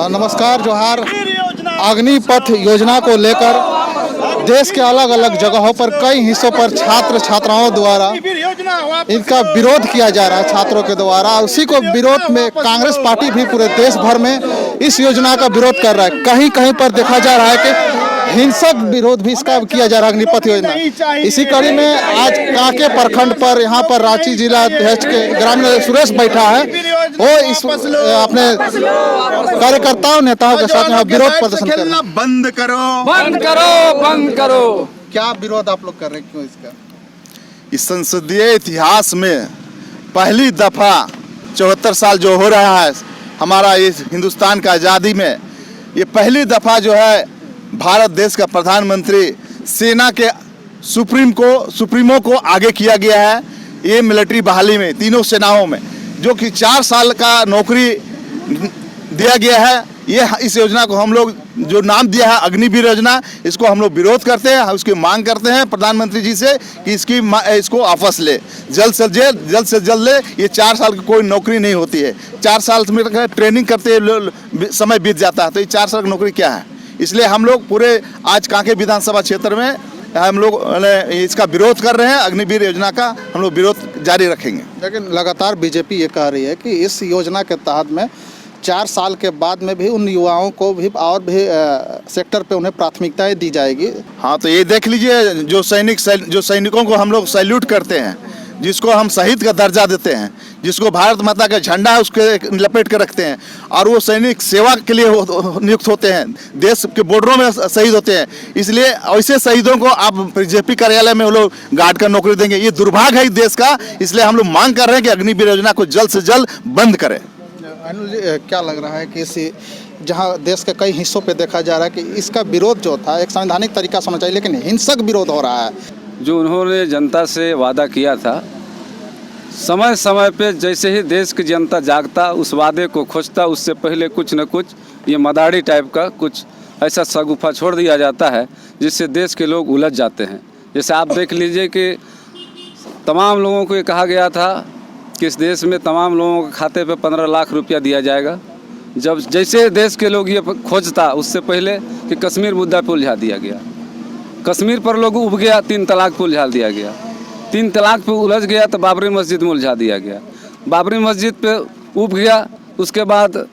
नमस्कार जोहार। अग्निपथ योजना को लेकर देश के अलग अलग जगहों पर कई हिस्सों पर छात्र छात्राओं द्वारा इनका विरोध किया जा रहा है छात्रों के द्वारा। उसी को विरोध में कांग्रेस पार्टी भी पूरे देश भर में इस योजना का विरोध कर रहा है। कहीं कहीं पर देखा जा रहा है कि हिंसक विरोध भी इसका किया जा रहा है अग्निपथ योजना। इसी कड़ी में आज कांके प्रखंड पर यहाँ पर रांची जिला अध्यक्ष के ग्रामीण सुरेश बैठा है, वो इस अपने कार्यकर्ताओं नेताओं के साथ यहाँ विरोध प्रदर्शन कर रहे हैं। बंद करो, बंद करो, बंद करो। क्या विरोध आप लोग कर रहे हैं, क्यों इसका? इस संसदीय इतिहास में पहली दफा 74 साल जो हो रहा है हमारा इस हिंदुस्तान का आज़ादी में, ये पहली दफा जो है भारत देश का प्रधानमंत्री सेना के सुप्रीमो को आगे किया गया है। ये मिलिट्री बहाली में तीनों सेनाओं में जो कि 4 साल का नौकरी दिया गया है, ये इस योजना को हम लोग जो नाम दिया है अग्निवीर योजना, इसको हम लोग विरोध करते हैं। उसकी मांग करते हैं प्रधानमंत्री जी से कि इसको वापस ले, जल्द से जल्द ले। ये 4 साल की कोई नौकरी नहीं होती है। 4 साल में ट्रेनिंग करते समय बीत जाता है, तो ये 4 साल की नौकरी क्या है? इसलिए हम लोग पूरे आज कांके विधानसभा क्षेत्र में हम लोग इसका विरोध कर रहे हैं। अग्निवीर योजना का हम लोग विरोध जारी रखेंगे। लेकिन लगातार बीजेपी ये कह रही है कि इस योजना के तहत में 4 साल के बाद में भी उन युवाओं को भी और भी सेक्टर पे उन्हें प्राथमिकताएं दी जाएगी। हाँ, तो ये देख लीजिए, जो सैनिकों को हम लोग सैल्यूट करते हैं, जिसको हम शहीद का दर्जा देते हैं, जिसको भारत माता का झंडा है उसके लपेट कर रखते हैं, और वो सैनिक सेवा के लिए नियुक्त होते हैं, देश के बॉर्डरों में शहीद होते हैं। इसलिए ऐसे शहीदों को आप बीजेपी कार्यालय में वो लोग गार्ड का नौकरी देंगे, ये दुर्भाग्य है देश का। इसलिए हम लोग मांग कर रहे हैं कि अग्निवीर योजना को जल्द से जल्द बंद करें। अनुज जी, क्या लग रहा है कि जहां देश के कई हिस्सों पे देखा जा रहा है कि इसका विरोध जो था एक संवैधानिक तरीका से होना चाहिए, लेकिन हिंसक विरोध हो रहा है। जो उन्होंने जनता से वादा किया था, समय समय पे जैसे ही देश की जनता जागता उस वादे को खोजता, उससे पहले कुछ न कुछ ये मदारी टाइप का कुछ ऐसा शगुफा छोड़ दिया जाता है जिससे देश के लोग उलझ जाते हैं। जैसे आप देख लीजिए कि तमाम लोगों को ये कहा गया था कि इस देश में तमाम लोगों के खाते पे 15 लाख रुपया दिया जाएगा। जब जैसे देश के लोग ये खोजता उससे पहले कि कश्मीर मुद्दा पे उलझा दिया गया, कश्मीर पर लोग उब गया, 3 तलाक पे उलझा दिया गया, 3 तलाक पे उलझ गया तो बाबरी मस्जिद में उलझा दिया गया, बाबरी मस्जिद पे उब गया। उसके बाद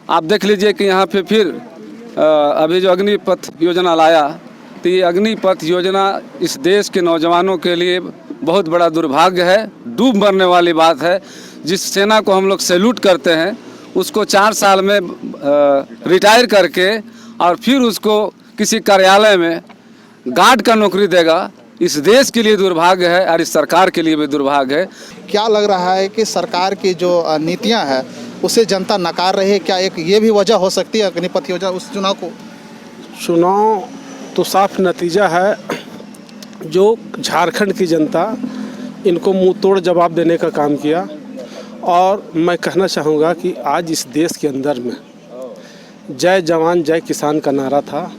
आप देख लीजिए कि यहाँ पे फिर अभी जो अग्निपथ योजना लाया, तो ये अग्निपथ योजना इस देश के नौजवानों के लिए बहुत बड़ा दुर्भाग्य है, डूब मरने वाली बात है। जिस सेना को हम लोग सैल्यूट करते हैं उसको 4 साल में रिटायर करके और फिर उसको किसी कार्यालय में गार्ड का नौकरी देगा, इस देश के लिए दुर्भाग्य है और इस सरकार के लिए भी दुर्भाग्य है। क्या लग रहा है कि सरकार की जो नीतियां हैं उसे जनता नकार रही है? क्या एक ये भी वजह हो सकती है अग्निपथ योजना उस चुनाव तो साफ नतीजा है, जो झारखंड की जनता इनको मुंह तोड़ जवाब देने का काम किया। और मैं कहना चाहूँगा कि आज इस देश के अंदर में जय जवान जय किसान का नारा था,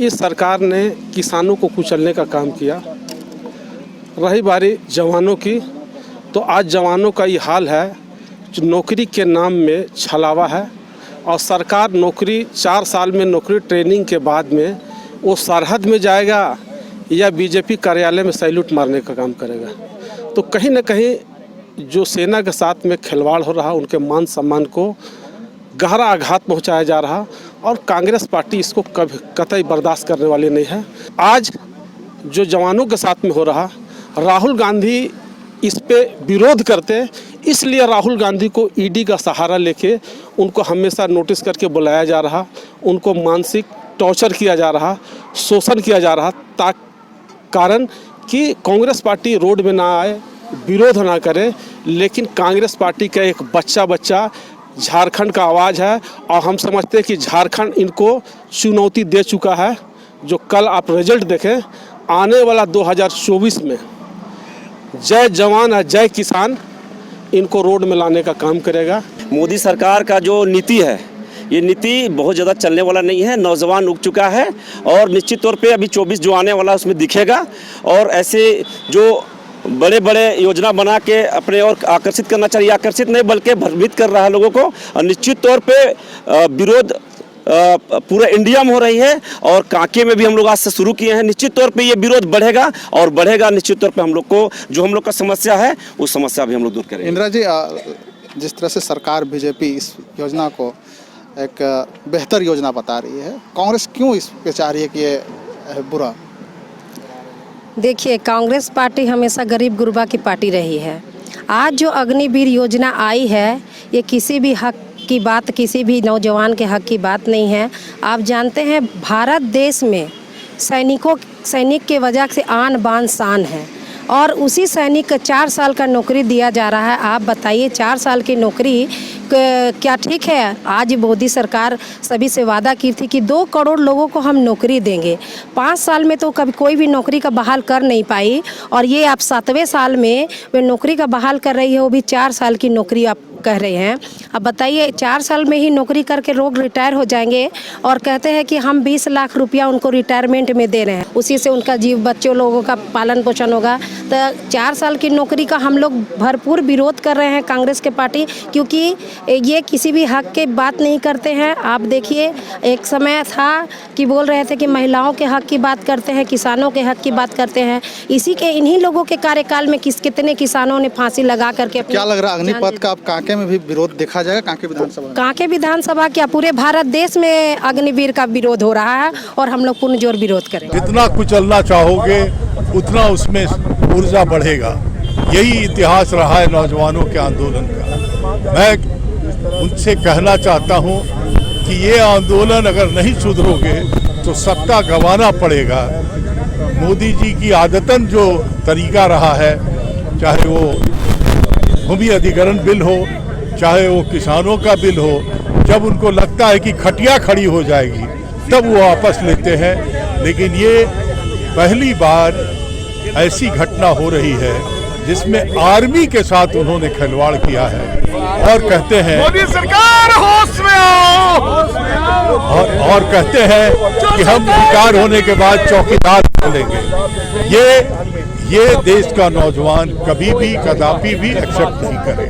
इस सरकार ने किसानों को कुचलने का काम किया। रही बारी जवानों की, तो आज जवानों का ये हाल है, जो नौकरी के नाम में छलावा है। और सरकार नौकरी 4 साल में नौकरी ट्रेनिंग के बाद में वो सरहद में जाएगा या बीजेपी कार्यालय में सैल्यूट मारने का काम करेगा। तो कहीं ना कहीं जो सेना के साथ में खिलवाड़ हो रहा, उनके मान सम्मान को गहरा आघात पहुंचाया जा रहा, और कांग्रेस पार्टी इसको कभी कतई बर्दाश्त करने वाली नहीं है। आज जो जवानों के साथ में हो रहा, राहुल गांधी इस पे विरोध करते, इसलिए राहुल गांधी को ईडी का सहारा लेके उनको हमेशा नोटिस करके बुलाया जा रहा, उनको मानसिक टॉर्चर किया जा रहा, शोषण किया जा रहा, ताकि कारण कि कांग्रेस पार्टी रोड में ना आए, विरोध ना करे। लेकिन कांग्रेस पार्टी का एक बच्चा झारखंड का आवाज़ है, और हम समझते हैं कि झारखंड इनको चुनौती दे चुका है। जो कल आप रिजल्ट देखें, आने वाला 2024 में जय जवान और जय किसान इनको रोड में लाने का काम करेगा। मोदी सरकार का जो नीति है, ये नीति बहुत ज़्यादा चलने वाला नहीं है। नौजवान उग चुका है और निश्चित तौर पे अभी 24 जो आने वाला उसमें दिखेगा। और ऐसे जो बड़े बड़े योजना बना के अपने और आकर्षित करना चाहिए, आकर्षित नहीं बल्कि भ्रमित कर रहा है लोगों को, और निश्चित तौर पे विरोध पूरा इंडिया में हो रही है और कांके में भी हम लोग आज से शुरू किए हैं। निश्चित तौर पे ये विरोध बढ़ेगा और बढ़ेगा। निश्चित तौर पे हम लोग को जो हम लोग का समस्या है उस समस्या भी हम लोग दूर करेंगे। इंदिरा जी, जिस तरह से सरकार बीजेपी इस योजना को एक बेहतर योजना बता रही है, कांग्रेस क्यों इस पे चाह रही है कि ये बुरा? देखिए, कांग्रेस पार्टी हमेशा गरीब गुरबा की पार्टी रही है। आज जो अग्निवीर योजना आई है, ये किसी भी हक की बात, किसी भी नौजवान के हक की बात नहीं है। आप जानते हैं, भारत देश में सैनिक के वजह से आन बान शान है और उसी सैनिक को 4 साल का नौकरी दिया जा रहा है। आप बताइए, 4 साल की नौकरी क्या ठीक है? आज मोदी सरकार सभी से वादा की थी कि 2 करोड़ लोगों को हम नौकरी देंगे। 5 साल में तो कभी कोई भी नौकरी का बहाल कर नहीं पाई और ये आप 7वें साल में वे नौकरी का बहाल कर रही है, वो भी 4 साल की नौकरी आप कह रहे हैं। अब बताइए, 4 साल में ही नौकरी करके लोग रिटायर हो जाएंगे और कहते हैं कि हम 20 लाख रुपया उनको रिटायरमेंट में दे रहे हैं, उसी से उनका बच्चों लोगों का पालन पोषण होगा। तो 4 साल की नौकरी का हम लोग भरपूर विरोध कर रहे हैं कांग्रेस के पार्टी, क्योंकि ये किसी भी हक की बात नहीं करते हैं। आप देखिए, एक समय था कि बोल रहे थे कि महिलाओं के हक की बात करते हैं, किसानों के हक की बात करते हैं। इन्हीं लोगों के कार्यकाल में कितने किसानों ने फांसी लगा करके क्या लग रहा है अग्निपथ का अब कांके में भी विरोध देखा जाएगा? कांके विधानसभा, कांके विधानसभा क्या पूरे भारत देश में अग्निवीर का विरोध हो रहा है और हम लोग पूर्ण जोर विरोध करेंगे। जितना कुचलना चाहोगे उतना उसमें ऊर्जा बढ़ेगा। यही इतिहास रहा है नौजवानों के आंदोलन का। मैं उनसे कहना चाहता हूं कि ये आंदोलन अगर नहीं सुधरोगे तो सत्ता गंवाना पड़ेगा। मोदी जी की आदतन जो तरीका रहा है, चाहे वो भूमि अधिग्रहण बिल हो, चाहे वो किसानों का बिल हो, जब उनको लगता है कि खटिया खड़ी हो जाएगी तब वो वापस लेते हैं। लेकिन ये पहली बार ऐसी घटना हो रही है जिसमें आर्मी के साथ उन्होंने खिलवाड़ किया है और कहते हैं मोदी सरकार होश में आओ, और कहते हैं कि हम अधिकार होने के बाद चौकीदार लेंगे। ये देश का नौजवान कभी भी कदापि भी एक्सेप्ट नहीं करे।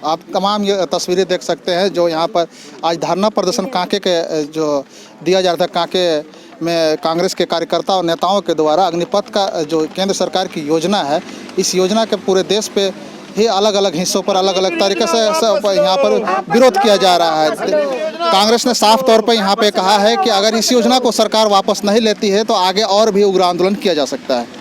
आप तमाम ये तस्वीरें देख सकते हैं जो यहाँ पर आज धरना प्रदर्शन कांके के जो दिया जा रहा था, कांके में कांग्रेस के कार्यकर्ता और नेताओं के द्वारा अग्निपथ का जो केंद्र सरकार की योजना है, इस योजना के पूरे देश पे ही अलग अलग हिस्सों पर अलग अलग तरीके से यहाँ पर विरोध किया जा रहा है। कांग्रेस ने साफ तौर पर यहाँ पे कहा है कि अगर इस योजना को सरकार वापस नहीं लेती है तो आगे और भी उग्र आंदोलन किया जा सकता है।